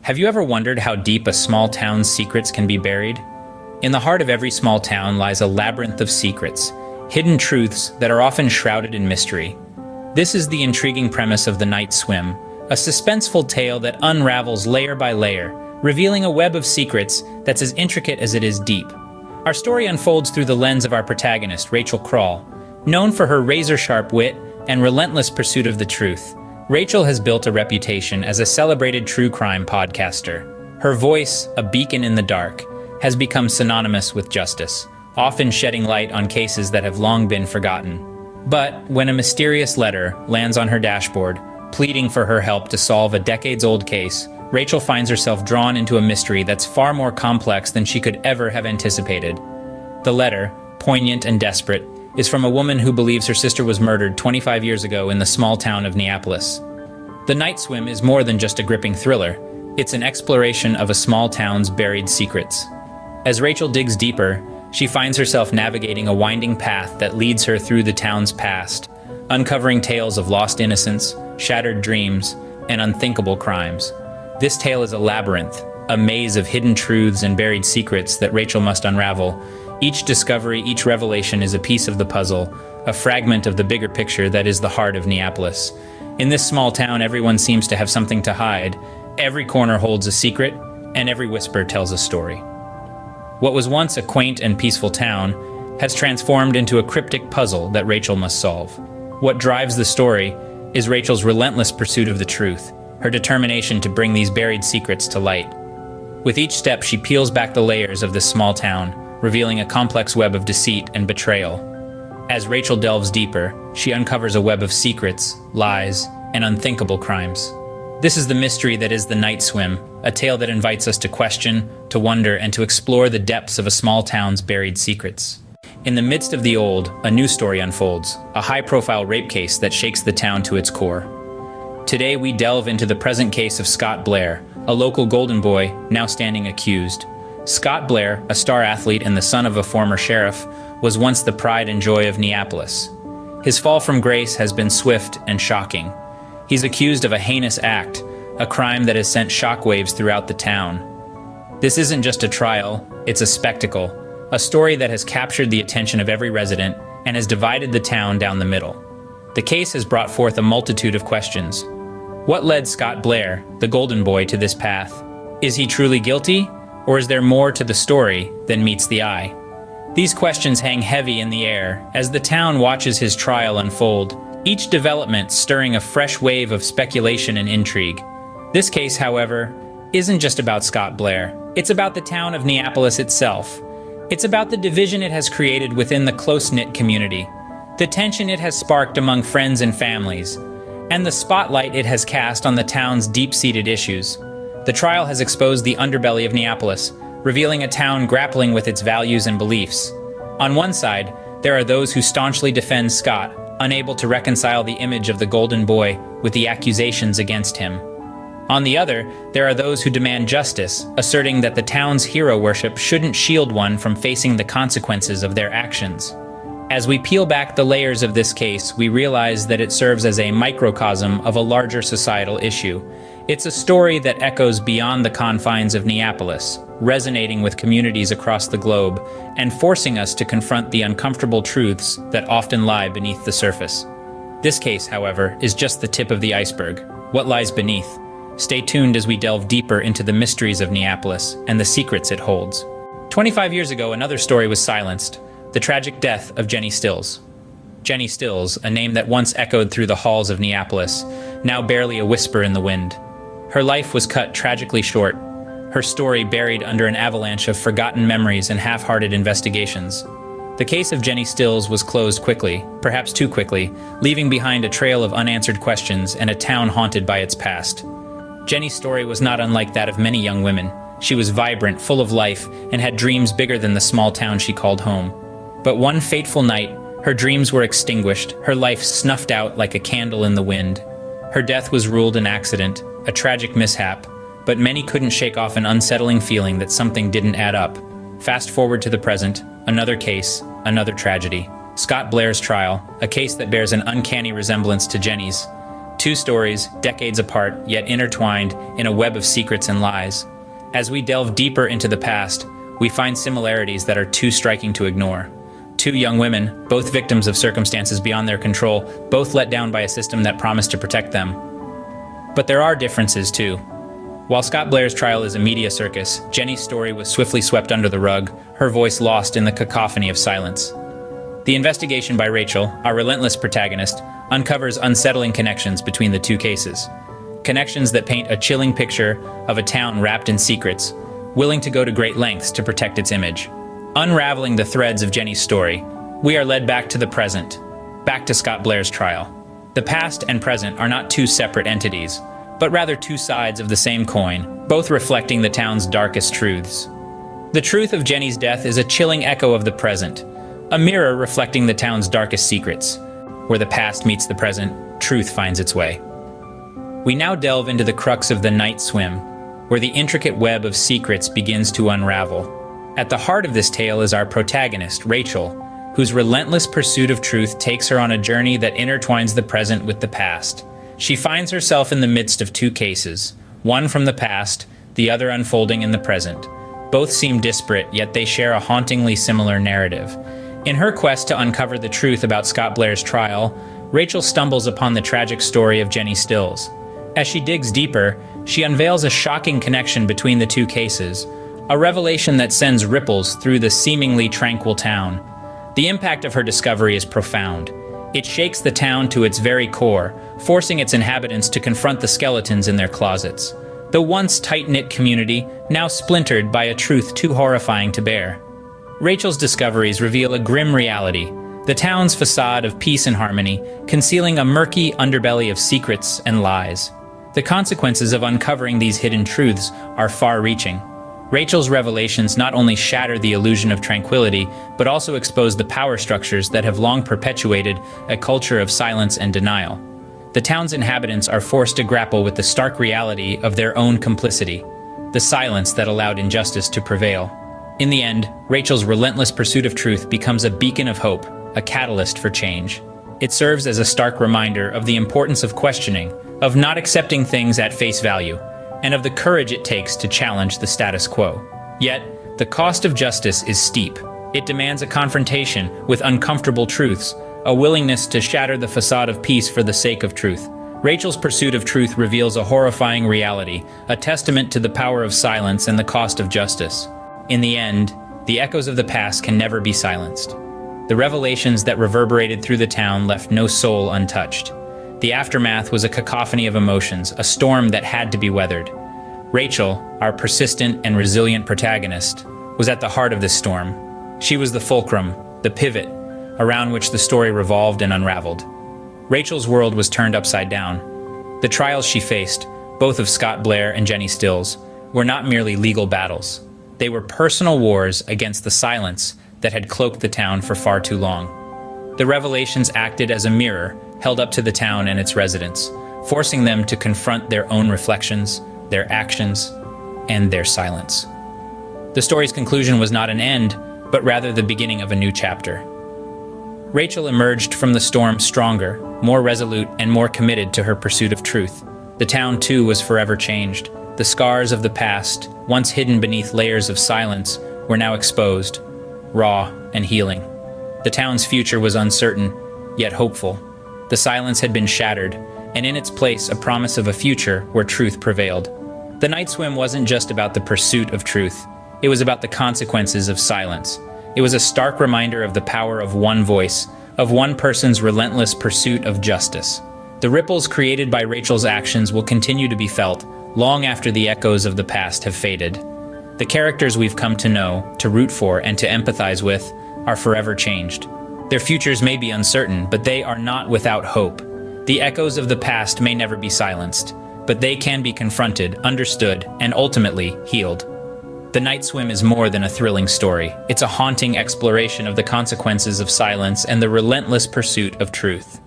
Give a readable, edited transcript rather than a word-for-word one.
Have you ever wondered how deep a small town's secrets can be buried? In the heart of every small town lies a labyrinth of secrets, hidden truths that are often shrouded in mystery. This is the intriguing premise of The Night Swim, a suspenseful tale that unravels layer by layer, revealing a web of secrets that's as intricate as it is deep. Our story unfolds through the lens of our protagonist, Rachel Crawl. Known for her razor-sharp wit and relentless pursuit of the truth, Rachel has built a reputation as a celebrated true crime podcaster. Her voice, a beacon in the dark, has become synonymous with justice, often shedding light on cases that have long been forgotten. But when a mysterious letter lands on her dashboard, pleading for her help to solve a decades-old case, Rachel finds herself drawn into a mystery that's far more complex than she could ever have anticipated. The letter, poignant and desperate, is from a woman who believes her sister was murdered 25 years ago in the small town of Neapolis. The Night Swim is more than just a gripping thriller. It's an exploration of a small town's buried secrets. As Rachel digs deeper, she finds herself navigating a winding path that leads her through the town's past, uncovering tales of lost innocence, shattered dreams, and unthinkable crimes. This tale is a labyrinth, a maze of hidden truths and buried secrets that Rachel must unravel. Each discovery, each revelation is a piece of the puzzle, a fragment of the bigger picture that is the heart of Neapolis. In this small town, everyone seems to have something to hide. Every corner holds a secret, and every whisper tells a story. What was once a quaint and peaceful town has transformed into a cryptic puzzle that Rachel must solve. What drives the story is Rachel's relentless pursuit of the truth, her determination to bring these buried secrets to light. With each step, she peels back the layers of this small town, revealing a complex web of deceit and betrayal. As Rachel delves deeper, she uncovers a web of secrets, lies, and unthinkable crimes. This is the mystery that is The Night Swim, a tale that invites us to question, to wonder, and to explore the depths of a small town's buried secrets. In the midst of the old, a new story unfolds, a high-profile rape case that shakes the town to its core. Today we delve into the present case of Scott Blair, a local golden boy now standing accused. Scott Blair, a star athlete and the son of a former sheriff, was once the pride and joy of Neapolis. His fall from grace has been swift and shocking. He's accused of a heinous act, a crime that has sent shockwaves throughout the town. This isn't just a trial, it's a spectacle, a story that has captured the attention of every resident and has divided the town down the middle. The case has brought forth a multitude of questions. What led Scott Blair, the golden boy, to this path? Is he truly guilty? Or is there more to the story than meets the eye? These questions hang heavy in the air as the town watches his trial unfold, each development stirring a fresh wave of speculation and intrigue. This case, however, isn't just about Scott Blair. It's about the town of Neapolis itself. It's about the division it has created within the close-knit community, the tension it has sparked among friends and families, and the spotlight it has cast on the town's deep-seated issues. The trial has exposed the underbelly of Neapolis, revealing a town grappling with its values and beliefs. On one side, there are those who staunchly defend Scott, unable to reconcile the image of the golden boy with the accusations against him. On the other, there are those who demand justice, asserting that the town's hero worship shouldn't shield one from facing the consequences of their actions. As we peel back the layers of this case, we realize that it serves as a microcosm of a larger societal issue. It's a story that echoes beyond the confines of Neapolis, resonating with communities across the globe and forcing us to confront the uncomfortable truths that often lie beneath the surface. This case, however, is just the tip of the iceberg. What lies beneath? Stay tuned as we delve deeper into the mysteries of Neapolis and the secrets it holds. 25 years ago, another story was silenced: the tragic death of Jenny Stills. Jenny Stills, a name that once echoed through the halls of Neapolis, now barely a whisper in the wind. Her life was cut tragically short, her story buried under an avalanche of forgotten memories and half-hearted investigations. The case of Jenny Stills was closed quickly, perhaps too quickly, leaving behind a trail of unanswered questions and a town haunted by its past. Jenny's story was not unlike that of many young women. She was vibrant, full of life, and had dreams bigger than the small town she called home. But one fateful night, her dreams were extinguished, her life snuffed out like a candle in the wind. Her death was ruled an accident, a tragic mishap, but many couldn't shake off an unsettling feeling that something didn't add up. Fast forward to the present, another case, another tragedy. Scott Blair's trial, a case that bears an uncanny resemblance to Jenny's. Two stories, decades apart, yet intertwined in a web of secrets and lies. As we delve deeper into the past, we find similarities that are too striking to ignore. Two young women, both victims of circumstances beyond their control, both let down by a system that promised to protect them. But there are differences too. While Scott Blair's trial is a media circus, Jenny's story was swiftly swept under the rug, her voice lost in the cacophony of silence. The investigation by Rachel, our relentless protagonist, uncovers unsettling connections between the two cases. Connections that paint a chilling picture of a town wrapped in secrets, willing to go to great lengths to protect its image. Unraveling the threads of Jenny's story, we are led back to the present, back to Scott Blair's trial. The past and present are not two separate entities, but rather two sides of the same coin, both reflecting the town's darkest truths. The truth of Jenny's death is a chilling echo of the present, a mirror reflecting the town's darkest secrets. Where the past meets the present, truth finds its way. We now delve into the crux of the night swim, where the intricate web of secrets begins to unravel. At the heart of this tale is our protagonist, Rachel, whose relentless pursuit of truth takes her on a journey that intertwines the present with the past. She finds herself in the midst of two cases, one from the past, the other unfolding in the present. Both seem disparate, yet they share a hauntingly similar narrative. In her quest to uncover the truth about Scott Blair's trial, Rachel stumbles upon the tragic story of Jenny Stills. As she digs deeper, she unveils a shocking connection between the two cases, a revelation that sends ripples through the seemingly tranquil town. The impact of her discovery is profound. It shakes the town to its very core, forcing its inhabitants to confront the skeletons in their closets. The once tight-knit community, now splintered by a truth too horrifying to bear. Rachel's discoveries reveal a grim reality, the town's facade of peace and harmony, concealing a murky underbelly of secrets and lies. The consequences of uncovering these hidden truths are far-reaching. Rachel's revelations not only shatter the illusion of tranquility, but also expose the power structures that have long perpetuated a culture of silence and denial. The town's inhabitants are forced to grapple with the stark reality of their own complicity, the silence that allowed injustice to prevail. In the end, Rachel's relentless pursuit of truth becomes a beacon of hope, a catalyst for change. It serves as a stark reminder of the importance of questioning, of not accepting things at face value, and of the courage it takes to challenge the status quo. Yet, the cost of justice is steep. It demands a confrontation with uncomfortable truths, a willingness to shatter the facade of peace for the sake of truth. Rachel's pursuit of truth reveals a horrifying reality, a testament to the power of silence and the cost of justice. In the end, the echoes of the past can never be silenced. The revelations that reverberated through the town left no soul untouched. The aftermath was a cacophony of emotions, a storm that had to be weathered. Rachel, our persistent and resilient protagonist, was at the heart of this storm. She was the fulcrum, the pivot, around which the story revolved and unraveled. Rachel's world was turned upside down. The trials she faced, both of Scott Blair and Jenny Stills, were not merely legal battles. They were personal wars against the silence that had cloaked the town for far too long. The revelations acted as a mirror held up to the town and its residents, forcing them to confront their own reflections, their actions, and their silence. The story's conclusion was not an end, but rather the beginning of a new chapter. Rachel emerged from the storm stronger, more resolute, and more committed to her pursuit of truth. The town, too, was forever changed. The scars of the past, once hidden beneath layers of silence, were now exposed, raw and healing. The town's future was uncertain, yet hopeful. The silence had been shattered, and in its place a promise of a future where truth prevailed. The night swim wasn't just about the pursuit of truth. It was about the consequences of silence. It was a stark reminder of the power of one voice, of one person's relentless pursuit of justice. The ripples created by Rachel's actions will continue to be felt long after the echoes of the past have faded. The characters we've come to know, to root for, and to empathize with are forever changed. Their futures may be uncertain, but they are not without hope. The echoes of the past may never be silenced, but they can be confronted, understood, and ultimately healed. The Night Swim is more than a thrilling story. It's a haunting exploration of the consequences of silence and the relentless pursuit of truth.